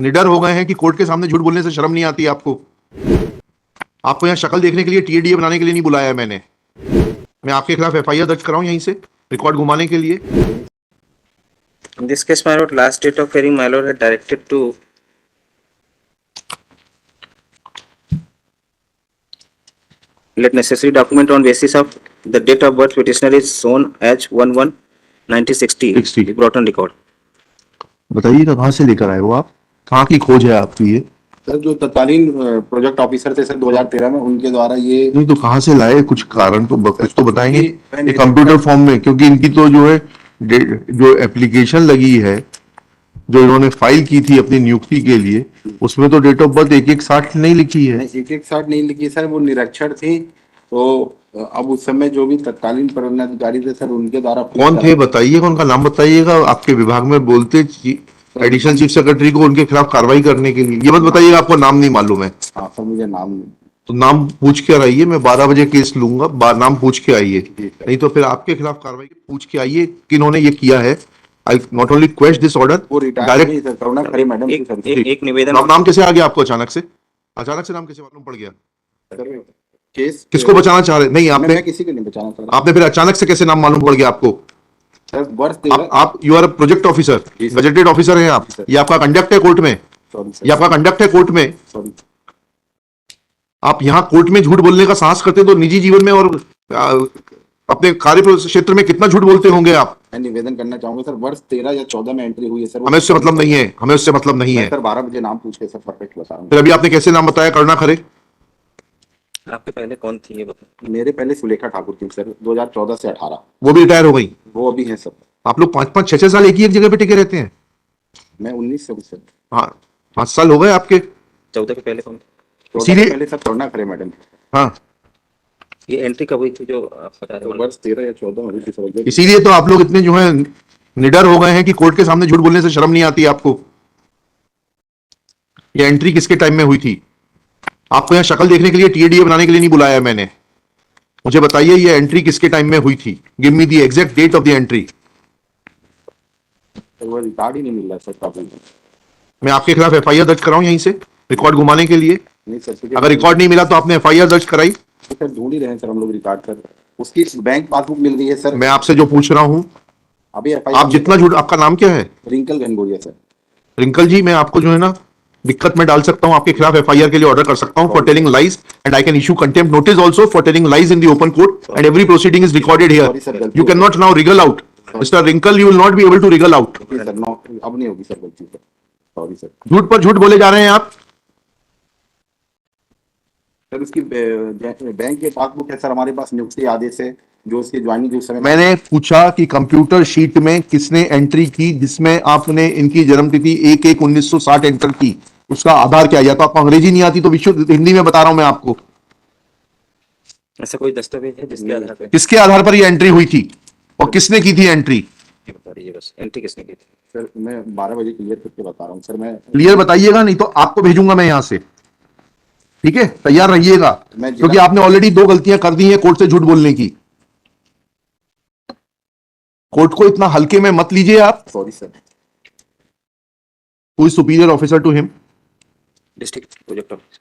निडर हो गए हैं कि कोर्ट के सामने झूठ बोलने से शर्म नहीं आती आपको। आपको यहाँ शक्ल देखने के लिए, टीएडीए बनाने के लिए नहीं बुलाया है मैंने। मैं आपके खिलाफ एफआईआर दर्ज कराऊं यहीं से रिकॉर्ड घुमाने के लिए। In this case, my lord, last date of hearing, my lord had directed to let necessary document on basis of the date of birth petitioner is shown as 1/1/1960 be brought on record. बताइएगा कहाँ से लेकर आए हो आप, कहाँ की खोज है आपकी ये? सर जो तत्कालीन प्रोजेक्ट ऑफिसर थे सर 2013 में, उनके द्वारा ये नहीं तो कहाँ से लाए, कुछ कारण तो कुछ तो बताएंगे। ये ये कंप्यूटर फॉर्म में, क्योंकि इनकी तो जो है जो एप्लीकेशन लगी है, जो इन्होंने फाइल की थी अपनी नियुक्ति के लिए, उसमें तो डेट ऑफ बर्थ 1160 नहीं लिखी है। 1160 नहीं लिखी सर, वो निरक्षर थी। तो अब उस समय जो भी तत्कालीन पदाधिकारी थे सर, उनके द्वारा कौन थे बताइएगा, उनका नाम बताइएगा। आपके विभाग में बोलते एडिशनल चीफ सेक्रेटरी को उनके खिलाफ कार्रवाई करने के लिए। ये मत बताइएगा आपको नाम नहीं मालूम है। हाँ सर, मुझे नाम नहीं। तो नाम पूछ के आइए, मैं 12 बजे केस लूंगा, नाम पूछ के आइए, नहीं तो फिर आपके खिलाफ कार्रवाई पूछ के आइए कि इन्होंने ये किया है। I not only question this order, वो डायरेक्ट करुणा खरे मैडम एक निवेदन। नाम कैसे आ गया आपको अचानक से नाम कैसे मालूम पड़ गया? केस किसको बचाना चाह रहे? नहीं आपने, मैं किसी को नहीं बचाना चाह रहा। आपने फिर अचानक से कैसे नाम मालूम पड़ गया आपको? सर वर्ष आप you are project officer, gazetted officer हैं आप। ये आपका कंडक्ट है कोर्ट में, ये आपका कंडक्ट है कोर्ट में। आप यहाँ कोर्ट में झूठ बोलने का साहस करते तो निजी जीवन में और अपने कार्य क्षेत्र में कितना झूठ बोलते होंगे आप। मैं निवेदन करना चाहूंगा सर, वर्ष 13 या 14 में एंट्री हुई है सर। हमें उससे मतलब नहीं है, हमें उससे मतलब नहीं है सर। 12 बजे नाम पूछ के सर परफेक्ट बताऊंगा। फिर अभी आपने कैसे नाम बताया करुणा खरे? आपके पहले कौन थी ये बताओ। मेरे पहले सुलेखा ठाकुर थी सर, 2014 से 18। वो भी रिटायर हो गई? वो अभी है सर। आप लोग 5-5, 6-6 साल एक ही एक जगह पे टिके रहते हैं। मैं 19 से सर। हाँ 5 साल हो गए आपके। 14 के पहले कौन था? इसीलिए पहले सर करुणा खरे मैडम। हाँ ये एंट्री कब हुई थी जो आप बता रहे हो? वर्ष 13 या 14 में हुई थी सर। इसीलिए तो आप लोग इतने जो है निडर हो गए हैं कि कोर्ट के सामने झूठ बोलने से शर्म नहीं आती आपको। ये एंट्री किसके टाइम में हुई थी? आपको यहाँ शक्ल देखने के लिए, टीएडीए बनाने के लिए नहीं बुलाया है मैंने। मुझे बताइए ये एंट्री किसके टाइम में हुई थी? Give me the exact date of the entry. वो रिकॉर्ड ही नहीं मिल रहा सर काफी। मैं आपके खिलाफ एफआईआर दर्ज कराऊं यहीं से रिकॉर्ड घुमाने के लिए? नहीं सर, अगर रिकॉर्ड नहीं मिला तो आपने एफआईआर दर्ज कराई? सर ढूंढ ही रहे हैं सर हम लोग रिकॉर्ड कर। उसकी बैंक पासबुक मिल गई है सर। मैं आपसे जो पूछ रहा हूं, अभी आप जितना झूठ, आपका नाम क्या है? रिंकल गनगोरिया सर। रिंकल जी, मैं आपको जो है ना दिक्कत में डाल सकता हूं, आपके खिलाफ एफआईआर के लिए ऑर्डर कर सकता हूं for telling lies, and I can issue contempt notice also for telling lies in the open court, and every proceeding is recorded here. You can not now wriggle out mister Rinkal, you will not be able to wriggle out. Sir no, अब नहीं होगी sir गलती sir, sorry sir. झूठ पर झूठ बोले जा रहे हैं आप। सर उसकी बैंक के पासबुक है सर हमारे पास, नियुक्ति आदेश है जो उसकी ज्वाइनिंग उस समय। मैंने पूछा कि कंप्यूटर शीट में किसने एंट्री की जिसमें आपने इनकी जन्मतिथि 1/1/1960 एंटर की, उसका आधार क्या? या तो आपको अंग्रेजी नहीं आती तो विश्व हिंदी में बता रहा हूं मैं आपको। ऐसा कोई दस्तावेज है जिसके आधार पर किसके आधार पर ये एंट्री हुई थी और किसने की थी एंट्री? ये बता दीजिए बस, एंट्री किसने की थी? सर मैं 12 बजे क्लियर करके बता रहा हूँ सर। मैं क्लियर बताइएगा, नहीं तो आपको भेजूंगा मैं यहां से। ठीक है, तैयार रहिएगा, क्योंकि आपने ऑलरेडी 2 गलतियां कर दी हैं कोर्ट से झूठ बोलने की। कोर्ट को इतना हल्के में मत लीजिए आप। Sorry sir. Who is superior officer to him? District project officer.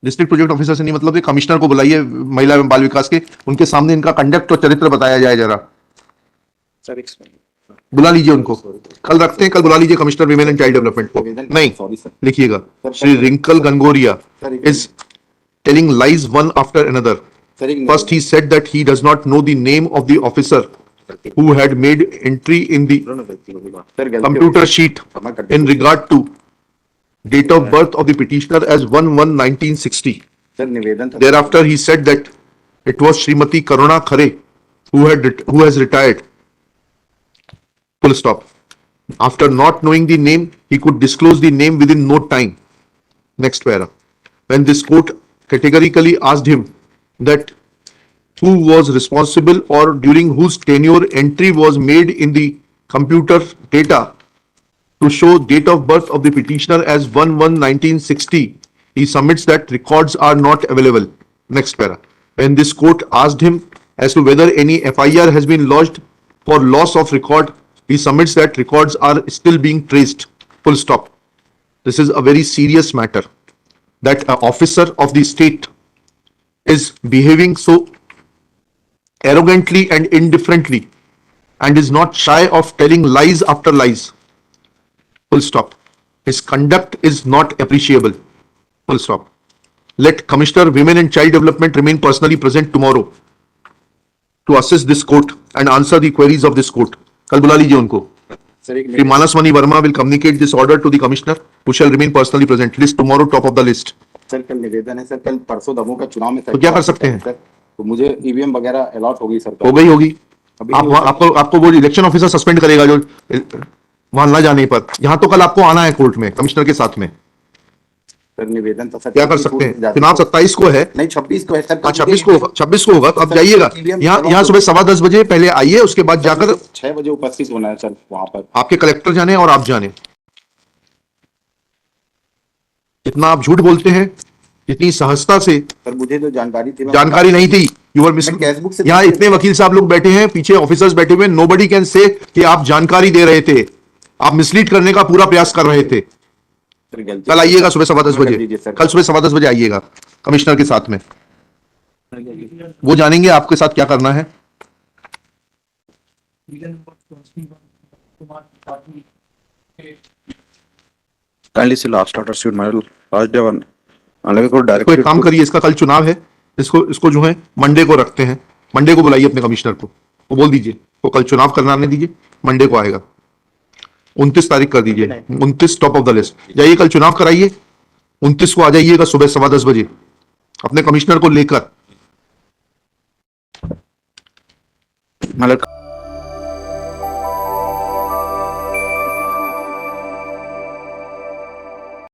District project officer से नहीं मतलब, कमिश्नर को बुलाइए महिला एवं बाल विकास के, उनके सामने इनका कंडक्ट और चरित्र बताया जाए जरा। सर बुला लीजिए उनको, कल रखते हैं, कल बुला लीजिए commissioner women and child development को। नहीं, सॉरी सर। लिखिएगा, Shri Rinkal Gangoria is telling lies one after another. First he said that he does not know the name of the officer who had made entry in the computer sheet in regard to date of birth of the petitioner as 1/1/1960. Sir निवेदन था। Thereafter he said that it was Srimati Karuna Khare who has retired. Full stop. After not knowing the name, he could disclose the name within no time. Next para. When this court categorically asked him that who was responsible or during whose tenure entry was made in the computer data to show date of birth of the petitioner as 1/1/1960, he submits that records are not available. Next para. When this court asked him as to whether any FIR has been lodged for loss of record, he submits that records are still being traced. Full stop. This is a very serious matter that an officer of the state is behaving so arrogantly and indifferently and is not shy of telling lies after lies. Full stop. His conduct is not appreciable. Full stop. Let Commissioner Women and Child Development remain personally present tomorrow to assist this court and answer the queries of this court. कल बुला लीजिए उनको. Sir एक Shri Manaswani Verma will communicate this order to the commissioner, who shall remain personally present. List tomorrow, top of the list. Sir कल निवेदन है sir, कल परसों दमोह का चुनाव में सर तो क्या कर सकते हैं? सर, तो मुझे ईवीएम वगैरह अलॉट होगी सर हो गई होगी. अभी आप नहीं हो आपको आपको वो इलेक्शन ऑफिसर सस्पेंड करेगा जो वहां न जाने पर. यहाँ तो कल आपको आना है कोर्ट में कमिश्नर के साथ में. सर निवेदन तो सर क्या कर सकते हैं? चुनाव 27 को है. नहीं 26 को है सर. हाँ 26 को होगा. 26 को होगा तो आप जाइएगा. यहाँ सुबह 10:15 बजे पहले आइए, उसके बाद जाकर 6 बजे उपस्थित होना है सर वहां पर. आपके कलेक्टर जाने और आप जाने. इतना आप झूठ बोलते हैं, इतनी सहजता से. सर मुझे जो जानकारी थी जानकारी नहीं थी. You are miss. मैं कैशबुक से यहाँ इतने वकील साहब लोग बैठे हैं, पीछे ऑफिसर्स बैठे हुए. नोबडी कैन से कि आप जानकारी दे रहे थे. आप मिसलीड करने का पूरा प्रयास कर रहे थे. सर गलती कल आइएगा सुबह 10:15 कर बजे. दीजिए सर. कल सुबह 10:15 बजे आइएगा कमिश्नर के साथ में. वो जानेंगे आपके साथ क्या करना है. Kindly see last order should my last day one. Unless को तो direct एक काम करिए, इसका कल चुनाव है, इसको जो है मंडे को रखते हैं. मंडे को बुलाइए अपने कमिश्नर को, वो बोल दीजिए वो कल चुनाव करना दीजिए, मंडे को आएगा. 29 तारीख कर दीजिए. 29 टॉप ऑफ द लिस्ट. जाइए कल चुनाव कराइए. 29 को आ जाइएगा सुबह 10:15 बजे अपने कमिश्नर को लेकर. मतलब